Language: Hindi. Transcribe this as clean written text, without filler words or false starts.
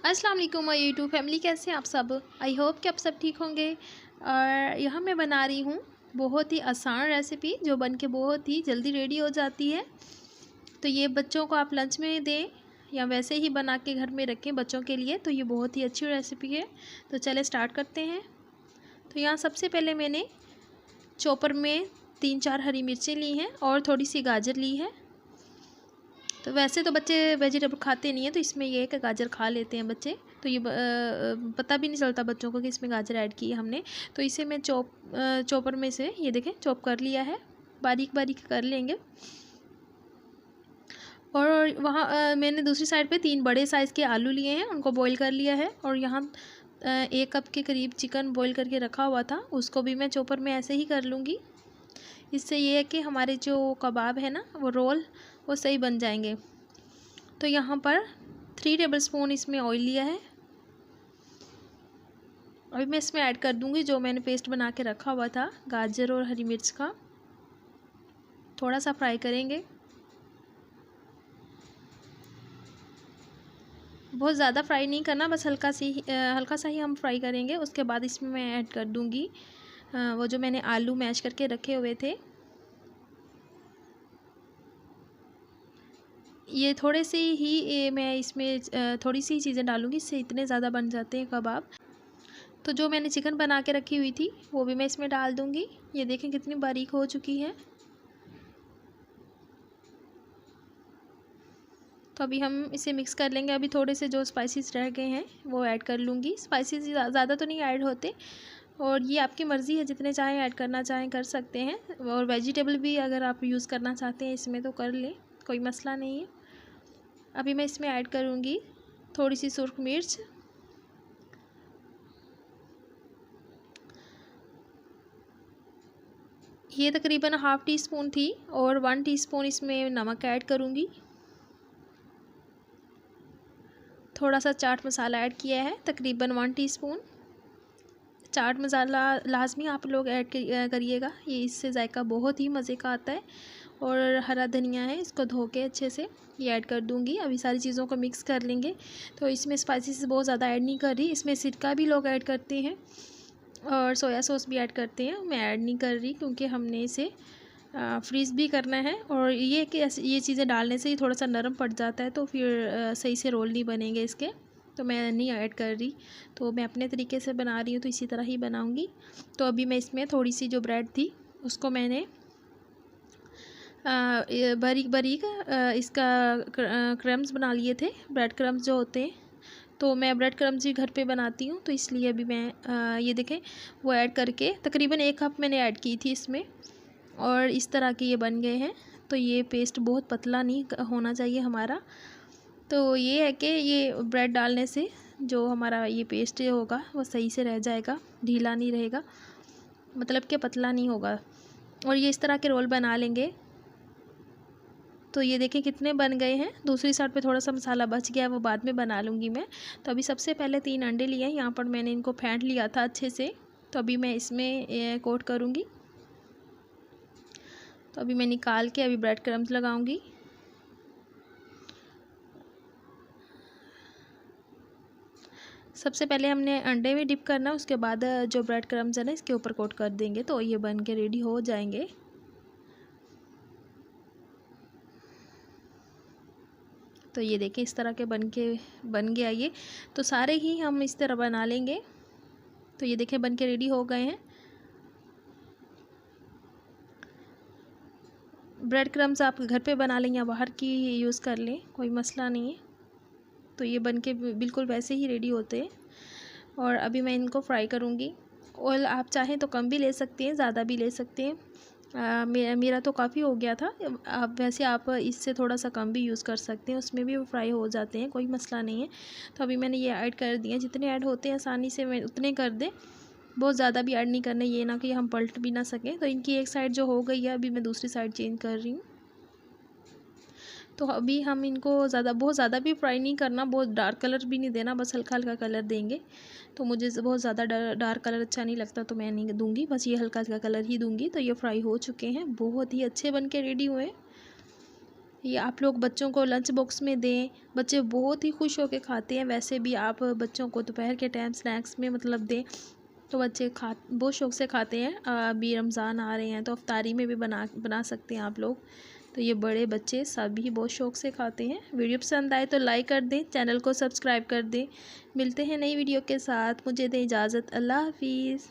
अस्सलाम वालेकुम माय यूट्यूब फैमिली, कैसे हैं आप सब। आई होप कि आप सब ठीक होंगे। और यहाँ मैं बना रही हूँ बहुत ही आसान रेसिपी जो बन के बहुत ही जल्दी रेडी हो जाती है। तो ये बच्चों को आप लंच में दें या वैसे ही बना के घर में रखें बच्चों के लिए, तो ये बहुत ही अच्छी रेसिपी है। तो चले स्टार्ट करते हैं। तो यहाँ सबसे पहले मैंने चॉपर में 3-4 हरी मिर्चें ली हैं और थोड़ी सी गाजर ली है। तो वैसे तो बच्चे वेजिटेबल खाते नहीं हैं, तो इसमें ये है कि गाजर खा लेते हैं बच्चे, तो ये पता भी नहीं चलता बच्चों को कि इसमें गाजर ऐड की है हमने। तो इसे मैं चॉपर में से ये देखें चॉप कर लिया है, बारीक बारीक कर लेंगे। और वहाँ मैंने दूसरी साइड पे 3 बड़े साइज़ के आलू लिए हैं, उनको बॉईल कर लिया है। और यहाँ 1 कप के करीब चिकन बॉईल करके रखा हुआ था, उसको भी मैं चॉपर में ऐसे ही कर लूँगी। इससे ये है कि हमारे जो कबाब है ना, वो रोल वो सही बन जाएंगे। तो यहाँ पर 3 टेबलस्पून इसमें ऑयल लिया है। अभी मैं इसमें ऐड कर दूँगी जो मैंने पेस्ट बना के रखा हुआ था गाजर और हरी मिर्च का। थोड़ा सा फ्राई करेंगे, बहुत ज़्यादा फ्राई नहीं करना, बस हल्का सा ही हम फ्राई करेंगे। उसके बाद इसमें मैं ऐड कर दूँगी वो जो मैंने आलू मैश करके रखे हुए थे। ये थोड़े से ही मैं इसमें थोड़ी सी चीज़ें डालूँगी, इससे इतने ज़्यादा बन जाते हैं कबाब। तो जो मैंने चिकन बना के रखी हुई थी वो भी मैं इसमें डाल दूँगी। ये देखें कितनी बारीक हो चुकी है। तो अभी हम इसे मिक्स कर लेंगे। अभी थोड़े से जो स्पाइसेस रह गए हैं वो ऐड कर लूँगी। स्पाइसेस ज़्यादा तो नहीं ऐड होते, और ये आपकी मर्ज़ी है, जितने चाहें ऐड करना चाहें कर सकते हैं। और वेजिटेबल भी अगर आप यूज़ करना चाहते हैं इसमें तो कर लें, कोई मसला नहीं है। अभी मैं इसमें ऐड करूँगी थोड़ी सी सुर्ख मिर्च, ये तकरीबन ½ टीस्पून थी। और 1 टीस्पून इसमें नमक ऐड करूँगी। थोड़ा सा चाट मसाला ऐड किया है, तकरीबन 1 टीस्पून। चाट मसाला लाजमी आप लोग ऐड करिएगा, ये इससे जायका बहुत ही मज़े का आता है। और हरा धनिया है, इसको धो के अच्छे से ये ऐड कर दूँगी। अभी सारी चीज़ों को मिक्स कर लेंगे। तो इसमें स्पाइसेस बहुत ज़्यादा ऐड नहीं कर रही, इसमें सिरका भी लोग ऐड करते हैं और सोया सॉस भी ऐड करते हैं। मैं ऐड नहीं कर रही क्योंकि हमने इसे फ्रीज़ भी करना है। और ये कि ये चीज़ें डालने से ही थोड़ा सा नरम पड़ जाता है, तो फिर सही से रोल नहीं बनेंगे इसके, तो मैं नहीं ऐड कर रही। तो मैं अपने तरीके से बना रही हूँ, तो इसी तरह ही बनाऊँगी। तो अभी मैं इसमें थोड़ी सी जो ब्रेड थी उसको मैंने बारीक बारीक इसका क्रम्स बना लिए थे, ब्रेड क्रम्स जो होते हैं। तो मैं ब्रेड क्रम्स भी घर पे बनाती हूँ, तो इसलिए अभी मैं ये देखें वो ऐड करके तकरीबन 1 कप मैंने ऐड की थी इसमें। और इस तरह के ये बन गए हैं। तो ये पेस्ट बहुत पतला नहीं होना चाहिए हमारा। तो ये है कि ये ब्रेड डालने से जो हमारा ये पेस्ट होगा वो सही से रह जाएगा, ढीला नहीं रहेगा, मतलब कि पतला नहीं होगा। और ये इस तरह के रोल बना लेंगे। तो ये देखें कितने बन गए हैं। दूसरी साइड पे थोड़ा सा मसाला बच गया है, वो बाद में बना लूँगी मैं। तो अभी सबसे पहले 3 अंडे लिए हैं, यहाँ पर मैंने इनको फेंट लिया था अच्छे से। तो अभी मैं इसमें कोट करूँगी। तो अभी मैं निकाल के अभी ब्रेड क्रम्स लगाऊंगी। सबसे पहले हमने अंडे में डिप करना है, उसके बाद जो ब्रेड क्रम्स है ना इसके ऊपर कोट कर देंगे, तो ये बन के रेडी हो जाएंगे। तो ये देखें इस तरह के बन गया ये। तो सारे ही हम इस तरह बना लेंगे। तो ये देखें बन के रेडी हो गए हैं। ब्रेड क्रम्स आप घर पे बना लें या बाहर की यूज़ कर लें, कोई मसला नहीं है। तो ये बन के बिल्कुल वैसे ही रेडी होते हैं। और अभी मैं इनको फ्राई करूँगी। ऑयल आप चाहें तो कम भी ले सकते हैं, ज़्यादा भी ले सकते हैं। मेरा तो काफ़ी हो गया था। आप वैसे आप इससे थोड़ा सा कम भी यूज़ कर सकते हैं, उसमें भी वो फ्राई हो जाते हैं, कोई मसला नहीं है। तो अभी मैंने ये ऐड कर दिए, जितने ऐड होते हैं आसानी से मैं उतने कर दें, बहुत ज़्यादा भी ऐड नहीं करना, ये ना कि हम पलट भी ना सकें। तो इनकी एक साइड जो हो गई है, अभी मैं दूसरी साइड चेंज कर रही हूँ। तो अभी हम इनको बहुत ज़्यादा भी फ्राई नहीं करना, बहुत डार्क कलर भी नहीं देना, बस हल्का हल्का कलर देंगे। तो मुझे बहुत ज़्यादा डार्क कलर अच्छा नहीं लगता, तो मैं नहीं दूंगी, बस ये हल्का हल्का कलर ही दूंगी। तो ये फ्राई हो चुके हैं, बहुत ही अच्छे बन के रेडी हुए। ये आप लोग बच्चों को लंच बॉक्स में दें, बच्चे बहुत ही खुश होकर खाते हैं। वैसे भी आप बच्चों को दोपहर के टाइम स्नैक्स में मतलब दें तो बच्चे बहुत शौक़ से खाते हैं। अभी रमज़ान आ रहे हैं तो अफ्तारी में भी बना सकते हैं आप लोग। तो ये बड़े बच्चे सभी बहुत शौक़ से खाते हैं। वीडियो पसंद आए तो लाइक कर दें, चैनल को सब्सक्राइब कर दें। मिलते हैं नई वीडियो के साथ, मुझे दें इजाज़त। अल्लाह हाफिज़।